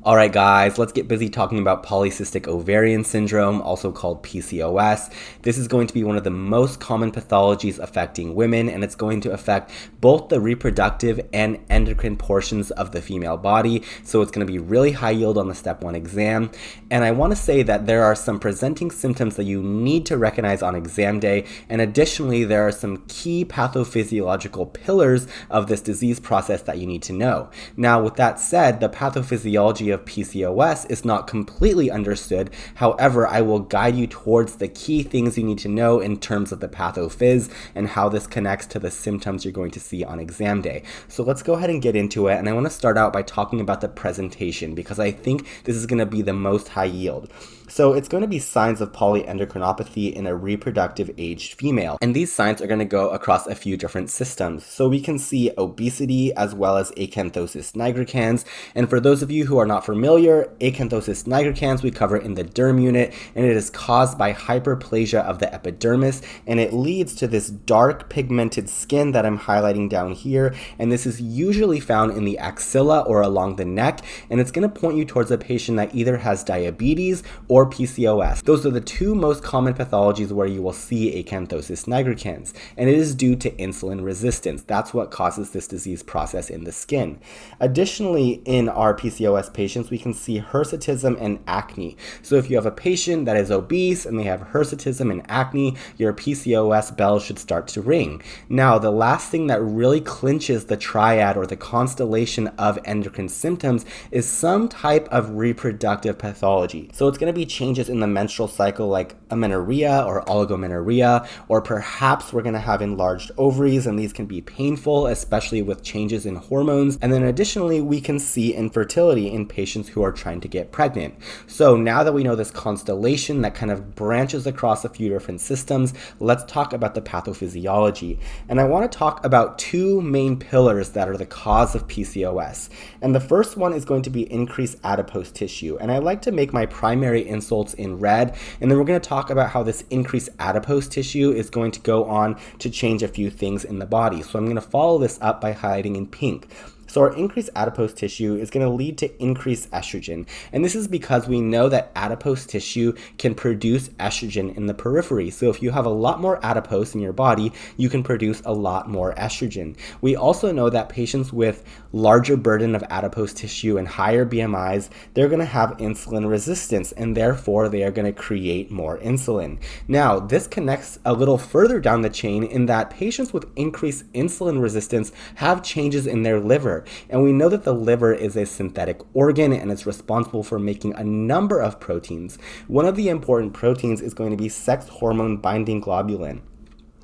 Alright guys, let's get busy talking about polycystic ovarian syndrome, also called PCOS. This is going to be one of the most common pathologies affecting women, and it's going to affect both the reproductive and endocrine portions of the female body, so it's going to be really high yield on the step 1 exam. And I want to say that there are some presenting symptoms that you need to recognize on exam day, and additionally there are some key pathophysiological pillars of this disease process that you need to know. Now with that said, the pathophysiology of PCOS is not completely understood. However, I will guide you towards the key things you need to know in terms of the pathophys and how this connects to the symptoms you're going to see on exam day. So let's go ahead and get into it, and I want to start out by talking about the presentation because I think this is going to be the most high yield. So it's going to be signs of polyendocrinopathy in a reproductive aged female. And these signs are going to go across a few different systems. So we can see obesity as well as acanthosis nigricans. And for those of you who are not familiar, acanthosis nigricans we cover in the derm unit, and it is caused by hyperplasia of the epidermis, and it leads to this dark pigmented skin that I'm highlighting down here. And this is usually found in the axilla or along the neck, and it's going to point you towards a patient that either has diabetes or PCOS. Those are the two most common pathologies where you will see acanthosis nigricans, and it is due to insulin resistance. That's what causes this disease process in the skin. Additionally, in our PCOS patients, we can see hirsutism and acne. So if you have a patient that is obese and they have hirsutism and acne, your PCOS bell should start to ring. Now, the last thing that really clinches the triad or the constellation of endocrine symptoms is some type of reproductive pathology. So it's going to be changes in the menstrual cycle like amenorrhea or oligomenorrhea, or perhaps we're going to have enlarged ovaries, and these can be painful, especially with changes in hormones. And then additionally, we can see infertility in patients who are trying to get pregnant. So now that we know this constellation that kind of branches across a few different systems, let's talk about the pathophysiology. And I want to talk about two main pillars that are the cause of PCOS. And the first one is going to be increased adipose tissue. And I like to make my primary insults in red, and then we're going to talk about how this increased adipose tissue is going to go on to change a few things in the body. So I'm going to follow this up by highlighting in pink. So our increased adipose tissue is going to lead to increased estrogen. And this is because we know that adipose tissue can produce estrogen in the periphery. So if you have a lot more adipose in your body, you can produce a lot more estrogen. We also know that patients with larger burden of adipose tissue and higher BMIs, they're going to have insulin resistance, and therefore they are going to create more insulin. Now, this connects a little further down the chain in that patients with increased insulin resistance have changes in their liver. And we know that the liver is a synthetic organ, and it's responsible for making a number of proteins. One of the important proteins is going to be sex hormone binding globulin.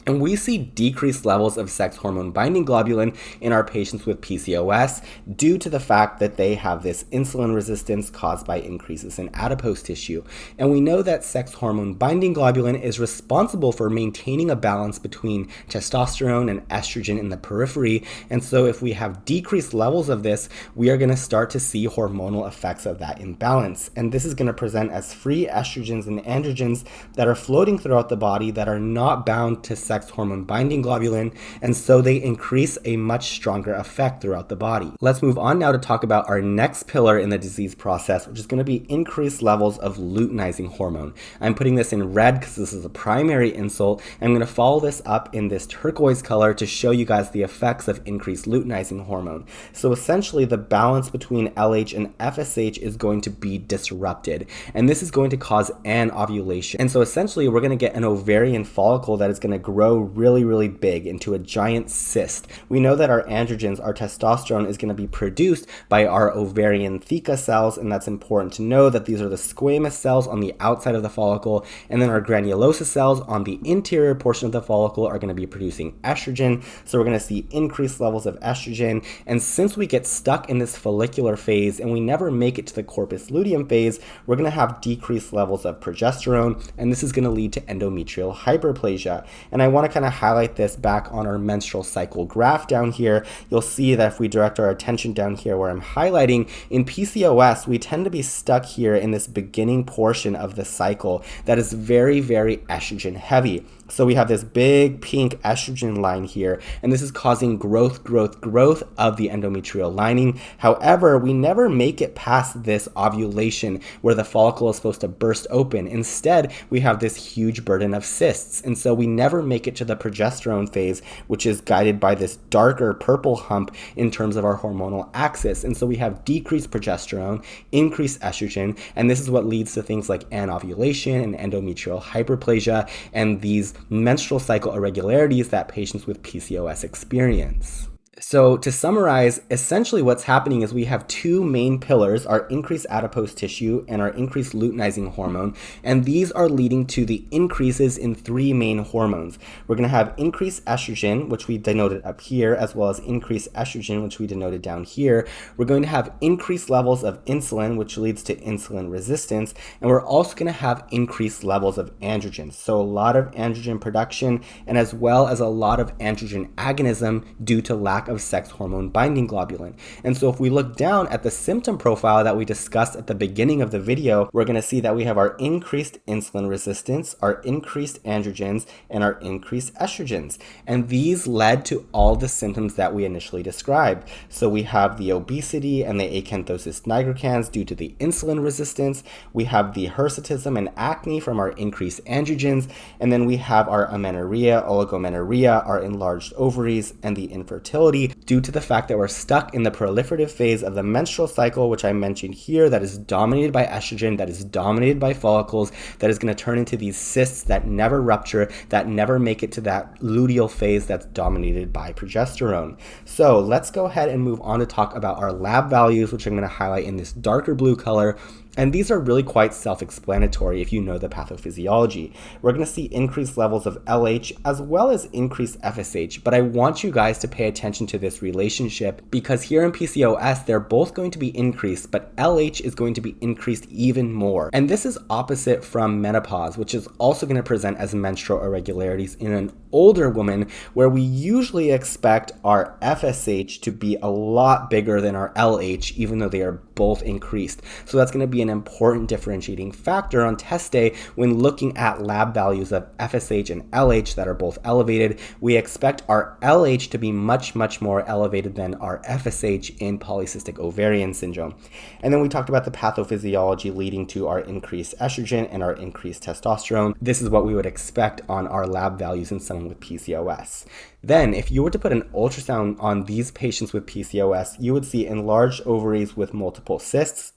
And we see decreased levels of sex hormone binding globulin in our patients with PCOS due to the fact that they have this insulin resistance caused by increases in adipose tissue. And we know that sex hormone binding globulin is responsible for maintaining a balance between testosterone and estrogen in the periphery. And so if we have decreased levels of this, we are going to start to see hormonal effects of that imbalance. And this is going to present as free estrogens and androgens that are floating throughout the body that are not bound to sex hormone binding globulin, and so they increase a much stronger effect throughout the body. Let's move on now to talk about our next pillar in the disease process, which is going to be increased levels of luteinizing hormone. I'm putting this in red because this is a primary insult. I'm going to follow this up in this turquoise color to show you guys the effects of increased luteinizing hormone. So essentially the balance between LH and FSH is going to be disrupted, and this is going to cause anovulation. And so essentially we're going to get an ovarian follicle that is going to grow really big into a giant cyst. We know that our androgens, our testosterone, is going to be produced by our ovarian theca cells, and that's important to know that these are the squamous cells on the outside of the follicle, and then our granulosa cells on the interior portion of the follicle are going to be producing estrogen. So we're going to see increased levels of estrogen, and since we get stuck in this follicular phase and we never make it to the corpus luteum phase, we're going to have decreased levels of progesterone, and this is going to lead to endometrial hyperplasia. And I want to kind of highlight this back on our menstrual cycle graph down here. You'll see that if we direct our attention down here where I'm highlighting, in PCOS, we tend to be stuck here in this beginning portion of the cycle that is very estrogen heavy. So we have this big pink estrogen line here, and this is causing growth of the endometrial lining. However, we never make it past this ovulation where the follicle is supposed to burst open. Instead, we have this huge burden of cysts, and so we never make it to the progesterone phase, which is guided by this darker purple hump in terms of our hormonal axis. And so we have decreased progesterone, increased estrogen, and this is what leads to things like anovulation and endometrial hyperplasia and these menstrual cycle irregularities that patients with PCOS experience. So to summarize, essentially what's happening is we have two main pillars, our increased adipose tissue and our increased luteinizing hormone, and these are leading to the increases in three main hormones. We're going to have increased estrogen, which we denoted up here, as well as increased estrogen, which we denoted down here. We're going to have increased levels of insulin, which leads to insulin resistance, and we're also going to have increased levels of androgens. So a lot of androgen production, and as well as a lot of androgen agonism due to lack of sex hormone binding globulin. And so if we look down at the symptom profile that we discussed at the beginning of the video, we're going to see that we have our increased insulin resistance, our increased androgens, and our increased estrogens. And these led to all the symptoms that we initially described. So we have the obesity and the acanthosis nigricans due to the insulin resistance. We have the hirsutism and acne from our increased androgens. And then we have our amenorrhea, oligomenorrhea, our enlarged ovaries, and the infertility due to the fact that we're stuck in the proliferative phase of the menstrual cycle, which I mentioned here, that is dominated by estrogen, that is dominated by follicles, that is going to turn into these cysts that never rupture, that never make it to that luteal phase that's dominated by progesterone. So let's go ahead and move on to talk about our lab values, which I'm going to highlight in this darker blue color. And these are really quite self-explanatory if you know the pathophysiology. We're going to see increased levels of LH as well as increased FSH, but I want you guys to pay attention to this relationship because here in PCOS, they're both going to be increased, but LH is going to be increased even more. And this is opposite from menopause, which is also going to present as menstrual irregularities in an older woman, where we usually expect our FSH to be a lot bigger than our LH, even though they are both increased. So that's going to be an important differentiating factor on test day when looking at lab values of FSH and LH that are both elevated. We expect our LH to be much more elevated than our FSH in polycystic ovarian syndrome. And then we talked about the pathophysiology leading to our increased estrogen and our increased testosterone. This is what we would expect on our lab values in someone with PCOS. Then, if you were to put an ultrasound on these patients with PCOS, you would see enlarged ovaries with multiple cysts.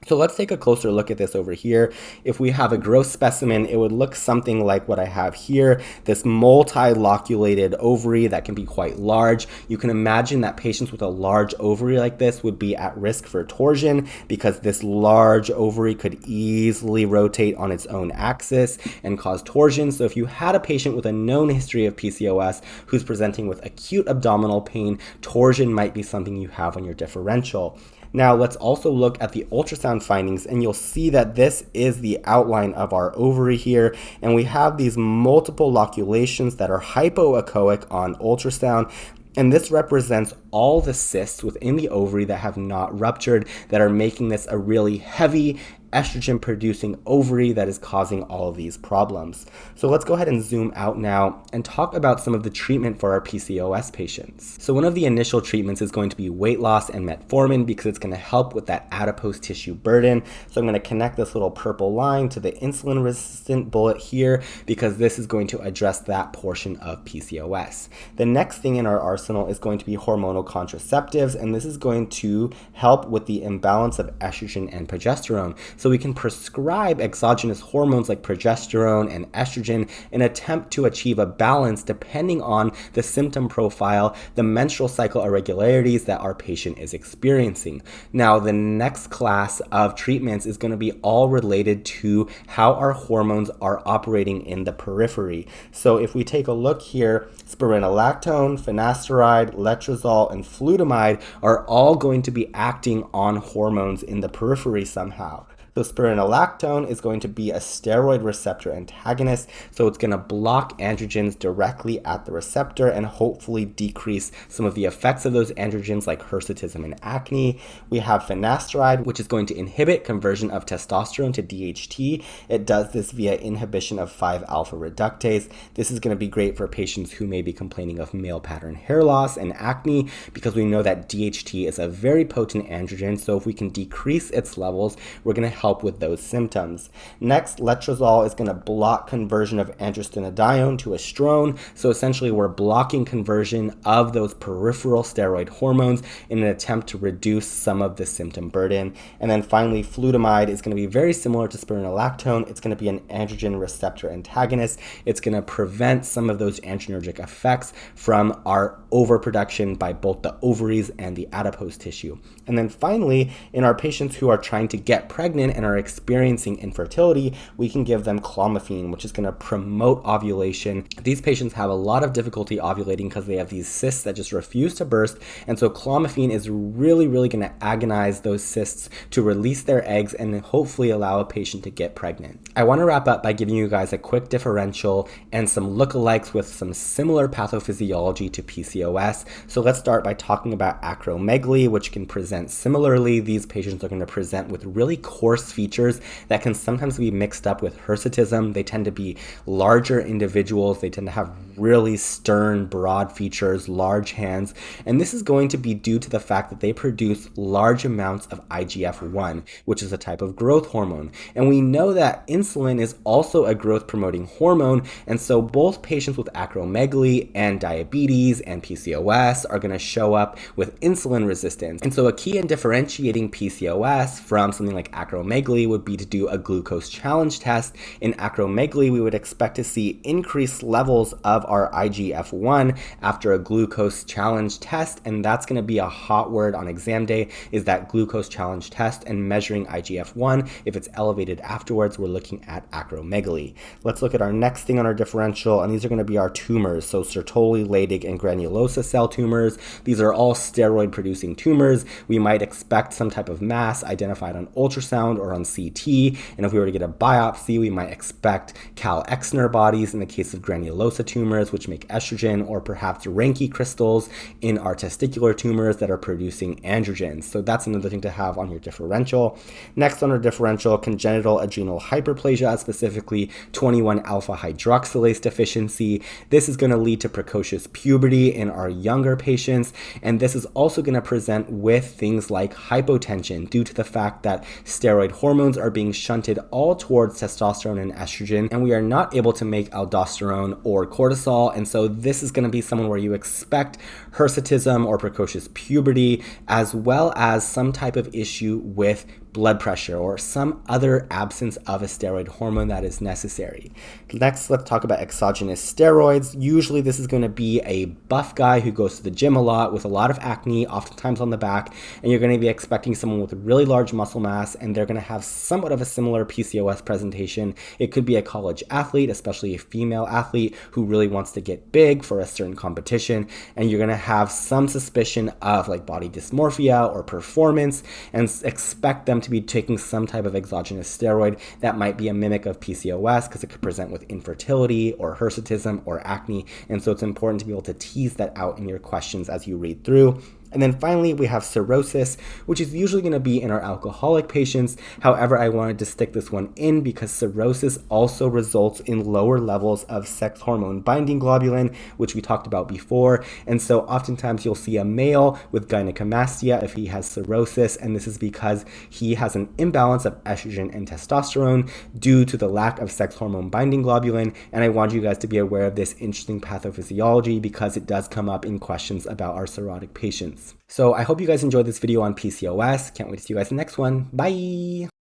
So let's take a closer look at this over here. If we have a gross specimen, it would look something like what I have here, this multi-loculated ovary that can be quite large. You can imagine that patients with a large ovary like this would be at risk for torsion because this large ovary could easily rotate on its own axis and cause torsion. So if you had a patient with a known history of PCOS who's presenting with acute abdominal pain, torsion might be something you have on your differential. Now let's also look at the ultrasound findings, and you'll see that this is the outline of our ovary here, and we have these multiple loculations that are hypoechoic on ultrasound. And this represents all the cysts within the ovary that have not ruptured, that are making this a really heavy estrogen-producing ovary that is causing all of these problems. So let's go ahead and zoom out now and talk about some of the treatment for our PCOS patients. So one of the initial treatments is going to be weight loss and metformin because it's going to help with that adipose tissue burden. So I'm going to connect this little purple line to the insulin-resistant bullet here because this is going to address that portion of PCOS. The next thing in our arsenal is going to be hormonal contraceptives, and this is going to help with the imbalance of estrogen and progesterone. So we can prescribe exogenous hormones like progesterone and estrogen in an attempt to achieve a balance depending on the symptom profile, the menstrual cycle irregularities that our patient is experiencing. Now, the next class of treatments is going to be all related to how our hormones are operating in the periphery. So if we take a look here, spironolactone, finasteride, letrozole, and flutamide are all going to be acting on hormones in the periphery somehow. So spironolactone is going to be a steroid receptor antagonist, so it's going to block androgens directly at the receptor and hopefully decrease some of the effects of those androgens like hirsutism and acne. We have finasteride, which is going to inhibit conversion of testosterone to DHT. It does this via inhibition of 5-alpha reductase. This is going to be great for patients who may be complaining of male pattern hair loss and acne, because we know that DHT is a very potent androgen, so if we can decrease its levels, we're going to help with those symptoms. Next, letrozole is going to block conversion of androstenedione to estrone, so essentially we're blocking conversion of those peripheral steroid hormones in an attempt to reduce some of the symptom burden. And then finally, flutamide is going to be very similar to spironolactone. It's going to be an androgen receptor antagonist. It's going to prevent some of those adrenergic effects from our overproduction by both the ovaries and the adipose tissue. And then finally, in our patients who are trying to get pregnant and are experiencing infertility, we can give them clomiphene, which is going to promote ovulation. These patients have a lot of difficulty ovulating because they have these cysts that just refuse to burst, and so clomiphene is really going to agonize those cysts to release their eggs and hopefully allow a patient to get pregnant. I want to wrap up by giving you guys a quick differential and some lookalikes with some similar pathophysiology to PCOS. So let's start by talking about acromegaly, which can present similarly. These patients are going to present with really coarse features that can sometimes be mixed up with hirsutism. They tend to be larger individuals. They tend to have really stern, broad features, large hands, and this is going to be due to the fact that they produce large amounts of IGF-1, which is a type of growth hormone. And we know that insulin is also a growth-promoting hormone, and so both patients with acromegaly and diabetes and PCOS are going to show up with insulin resistance. And so a key in differentiating PCOS from something like acromegaly would be to do a glucose challenge test. In acromegaly, we would expect to see increased levels of our IGF-1 after a glucose challenge test, and that's going to be a hot word on exam day, is that glucose challenge test and measuring IGF-1. If it's elevated afterwards, we're looking at acromegaly. Let's look at our next thing on our differential, and these are going to be our tumors. So Sertoli, Leydig, and granulosa cell tumors. These are all steroid-producing tumors. We might expect some type of mass identified on ultrasound or on CT, and if we were to get a biopsy, we might expect Cal-Exner bodies in the case of granulosa tumors, which make estrogen, or perhaps Ranke crystals in our testicular tumors that are producing androgens. So that's another thing to have on your differential. Next on our differential, congenital adrenal hyperplasia, specifically 21-alpha hydroxylase deficiency. This is going to lead to precocious puberty in our younger patients, and this is also going to present with things like hypotension due to the fact that steroid hormones are being shunted all towards testosterone and estrogen, and we are not able to make aldosterone or cortisol, and so this is going to be someone where you expect hirsutism or precocious puberty, as well as some type of issue with blood pressure or some other absence of a steroid hormone that is necessary. Next, let's talk about exogenous steroids. Usually this is going to be a buff guy who goes to the gym a lot with a lot of acne, oftentimes on the back, and you're going to be expecting someone with really large muscle mass, and they're going to have somewhat of a similar PCOS presentation. It could be a college athlete, especially a female athlete who really wants to get big for a certain competition, and you're going to have some suspicion of like body dysmorphia or performance, and expect them to be taking some type of exogenous steroid that might be a mimic of PCOS, because it could present with infertility or hirsutism or acne, and so it's important to be able to tease that out in your questions as you read through. And then finally, we have cirrhosis, which is usually going to be in our alcoholic patients. However, I wanted to stick this one in because cirrhosis also results in lower levels of sex hormone binding globulin, which we talked about before. And so oftentimes you'll see a male with gynecomastia if he has cirrhosis, and this is because he has an imbalance of estrogen and testosterone due to the lack of sex hormone binding globulin. And I want you guys to be aware of this interesting pathophysiology because it does come up in questions about our cirrhotic patients. So I hope you guys enjoyed this video on PCOS. Can't wait to see you guys in the next one. Bye!